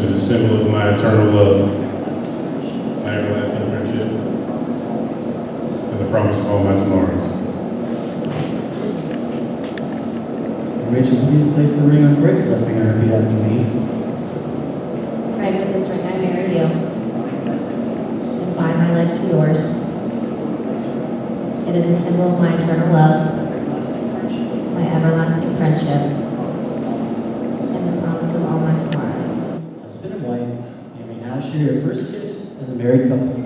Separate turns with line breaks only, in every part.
It is a symbol of my eternal love, my everlasting friendship, and the promise of all my tomorrows.
Rachel, please place the ring on Greg's left finger and repeat after me.
Greg, with this ring I marry you, and bind my life to yours. It is a symbol of my eternal love, my everlasting friendship, and the promise of all my tomorrows.
Husband and wife, you may now share your first kiss as a married couple.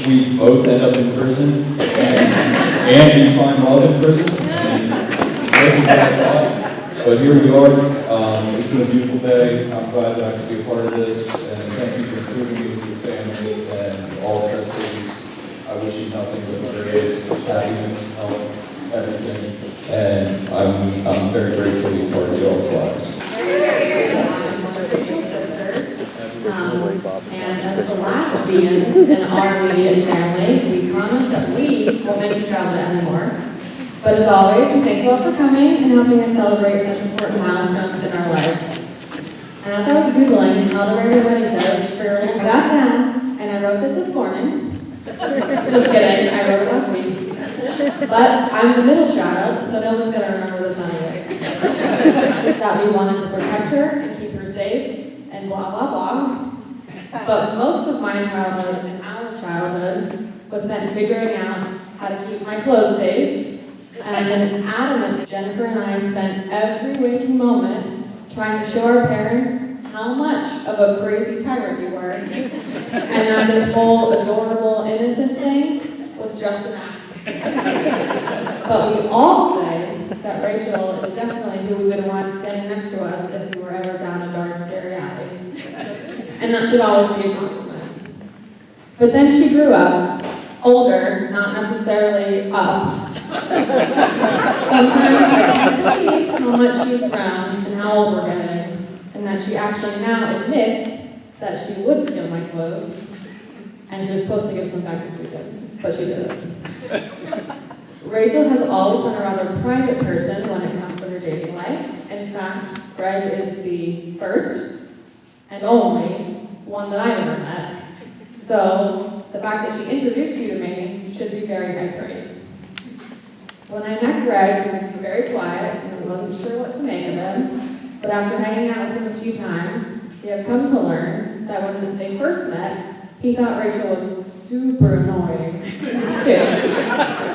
We both end up in prison, and we find love in prison. And that's what I thought. But here we are. It's been a beautiful day. I'm glad that I could be a part of this, and thank you for including me with your family and all trustees. I wish you nothing but grace, happiness, health, everything. And I'm very grateful to be a part of y'all's lives.
And as the last beings in our immediate family, we promise that we won't make you travel to anymore. But as always, we thank you all for coming and helping us celebrate such important milestones in our lives. And as I was Googling how to wear your wedding toast for your little, I got down and I wrote this morning. Just kidding, I wrote it last week. But I'm the middle child, so no one's going to remember this anyways. That we wanted to protect her and keep her safe and blah, blah, blah. But most of my childhood and our childhood was spent figuring out how to keep my clothes safe. And I've been adamant. Jennifer and I spent every waking moment trying to show our parents how much of a crazy tyrant you were. And that this whole adorable, innocent thing was just an act. But we all say that Rachel is definitely who we would want standing next to us if we were ever down a dark, scary alley. And that should always be a compliment. But then she grew up, older, not necessarily up. Sometimes I can't believe how much she's grown and how old we're getting, and that she actually now admits that she would steal my clothes, and she was supposed to give some back to Susan, but she didn't. Rachel has always been a rather private person when it comes to her dating life. In fact, Greg is the first and only one that I ever met. So the fact that she introduced you to me should be very high praise. When I met Greg, he was very quiet and I wasn't sure what to make of him. But after hanging out with him a few times, we have come to learn that when they first met, he thought Rachel was super annoying too.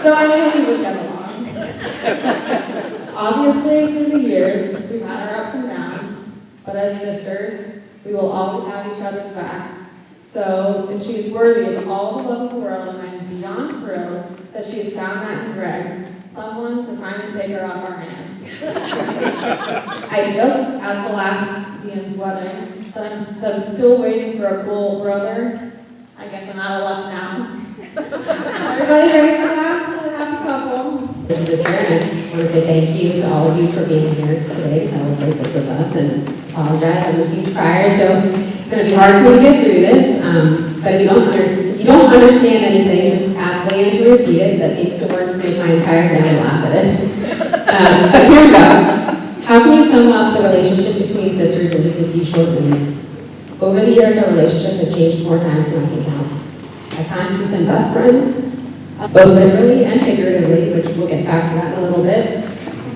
So I knew we would get along. Obviously, through the years, we've had our ups and downs, but as sisters, we will always have each other's back. So, and she is worthy of all the love of the world, and I'm beyond thrilled that she has found that in Greg, someone to finally take her off our hands. I joked at the last Ian's wedding that I'm still waiting for a cool brother. I guess I'm out of luck now. Everybody raise their hands for the happy couple.
This is Sister, and I just want to say thank you to all of you for being here today to celebrate this with us, and apologize. I'm a huge crier, so it's going to be hard for me to get through this. But if you don't understand anything, just ask Leanne to repeat it. That seems to work to make my entire family laugh at it. But here we go. How can you sum up the relationship between sisters in just a few short minutes? Over the years, our relationship has changed more times than I can count. At times, we've been best friends, both literally and figuratively, which we'll get back to that in a little bit.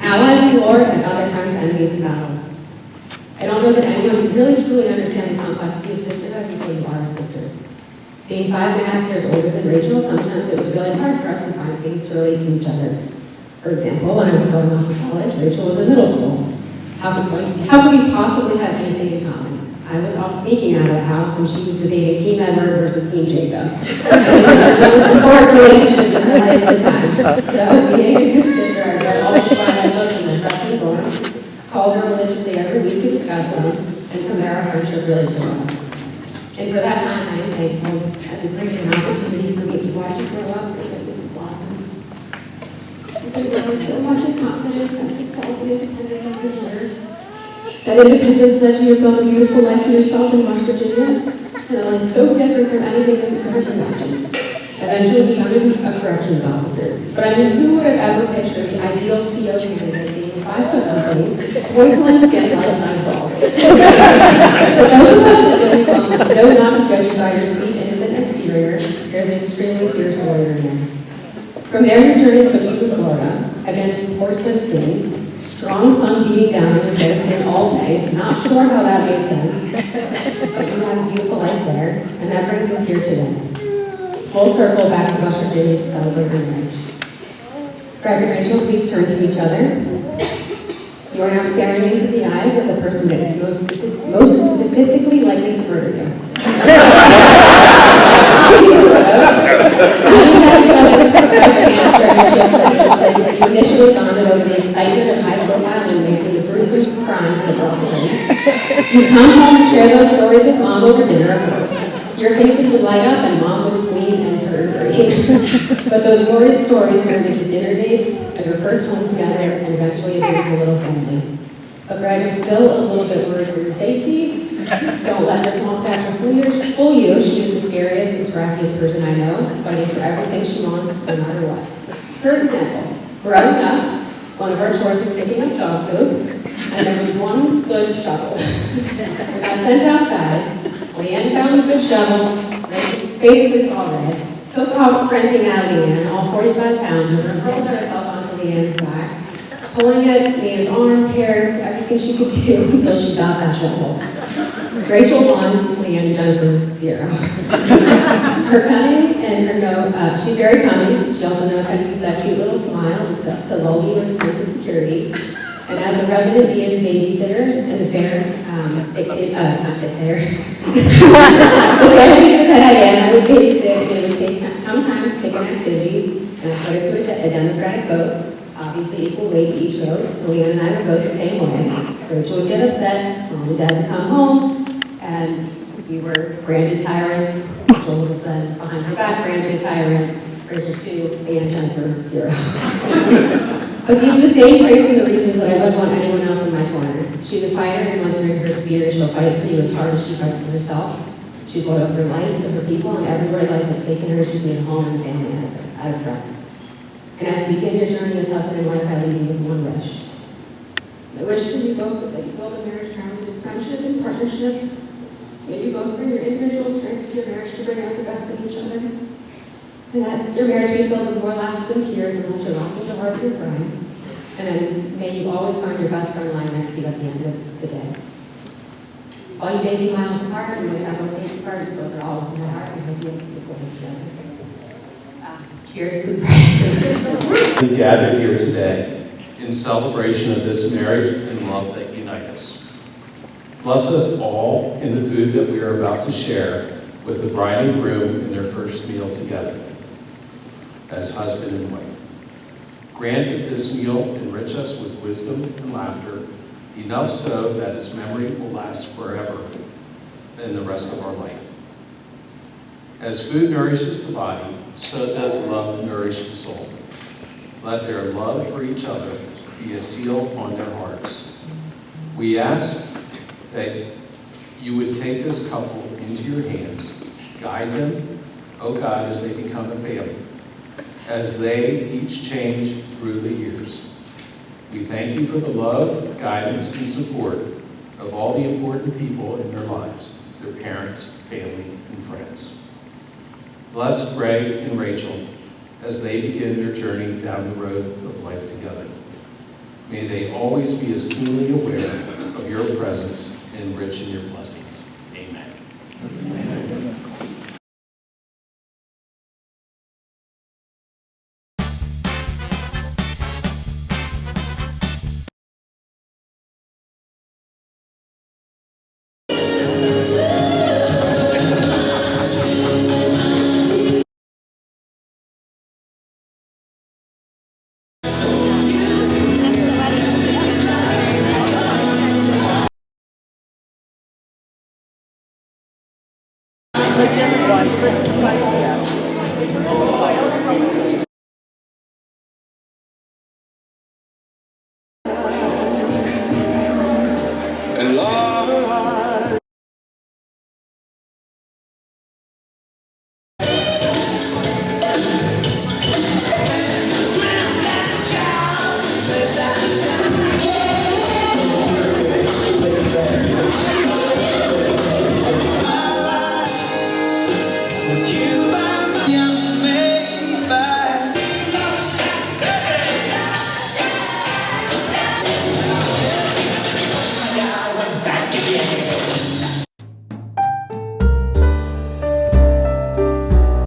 Allies in the Lord, and other times enemies in battles. I don't know that anyone really truly understands the complexity of sisterhood until you are a sister. Being 5.5 years older than Rachel, sometimes it was really hard for us to find things to relate to each other. For example, when I was going off to college, Rachel was in middle school. How could we possibly have anything in common? I was off sneaking out of the house, and she was debating Team Edward versus Team Jacob. It was an important relationship in my life at the time. So, being a good sister, I read all the Bible books and then got the door, called her religiously every week to discuss them, and from there our friendship really took off. And for that time, I am thankful as it brings an opportunity for me to watch her grow up and it was blossom. You've been growing so much in confidence, sense of self, and independence over the years. That independence led you to build a beautiful life for yourself in West Virginia, and a life so different from anything that you could have imagined. Eventually becoming a corrections officer. But I mean, who would have ever pictured the ideal CO candidate being 5 foot nothing, voiceless, skin life-size doll? But those of us that really know not to judge you by your sweet, innocent exterior, there's an extremely fierce warrior in there. From there, your journey took you to Florida, again, porcelain skin, strong sun beating down on your bare skin all day. Not sure how that made sense, but you had a beautiful life there, and that brings us here today. Full circle back to West Virginia to celebrate your marriage. Greg and Rachel, please turn to each other. You are now staring into the eyes of the person that is most statistically likely to murder you. You have each other a chance for a ship you initially bonded over the excitement of high-profile inmates and the gruesome crimes that brought them in. You come home and share those stories with Mom over dinner, of course. Your faces would light up and Mom would scream and turn green. But those horrid stories turned into dinner dates, and your first home together, and eventually it became a little family. But Greg is still a little bit worried for your safety. Don't let the small stature fool you. She is the scariest and scrappiest person I know, fighting for everything she wants, no matter what. For example, growing up, one of our chores was picking up dog poop, and there was one good shovel. We got sent outside. Leanne found the good shovel, his face was all red, took off sprinting at Leanne, all 45 pounds, and hurled herself onto Leanne's back, pulling at Leanne's arms, hair, everything she could do until she got that shovel. Rachel won, Leanne Jennifer 0. Her cunning and her she's very cunning. She also knows how to use that cute little smile to lull you in a sense of security. And as a resident Ian babysitter and the fair, not dictator, the therapist that I am, I would babysit, and it would take sometimes pick an activity, and I put it to a Democratic vote, obviously equal weight to each vote. Leanne and I would vote the same way. Rachel would get upset, Mom and Dad would come home, and we were branded tyrants. Rachel was behind her back, branded tyrant. Rachel 2, and Jennifer 0. But these are the same traits and the reasons that I wouldn't want anyone else in my corner. She's a fighter, and once you're in her sphere, she'll fight for you as hard as she fights for herself. She's loyal for life to her people, and everywhere life has taken her, she's made a home and family out of friends. And as you begin your journey as husband and wife, I leave you with one wish. The wish to you both is that you build a marriage grounded in friendship and partnership. May you both bring your individual strengths to your marriage to bring out the best in each other. And that your marriage be filled with more laughs than tears unless your laughter is a heart you're crying. And then may you always find your best friend lying next to you at the end of the day. While you may be miles apart, you may several states apart, you both are always in my heart, and hope you have beautiful things together. Cheers to the
We gather here today in celebration of this marriage and love that unite us. Bless us all in the food that we are about to share with the bride and groom in their first meal together as husband and wife. Grant that this meal enrich us with wisdom and laughter, enough so that its memory will last forever in the rest of our life. As food nourishes the body, so does love nourish the soul. Let their love for each other be a seal on their hearts. We ask that you would take this couple into your hands, guide them, oh God, as they become a family, as they each change through the years. We thank you for the love, guidance, and support of all the important people in their lives, their parents, family, and friends. Bless Greg and Rachel as they begin their journey down the road of life together. May they always be as keenly aware of your presence and rich in your blessings. Amen. Amen.
with you by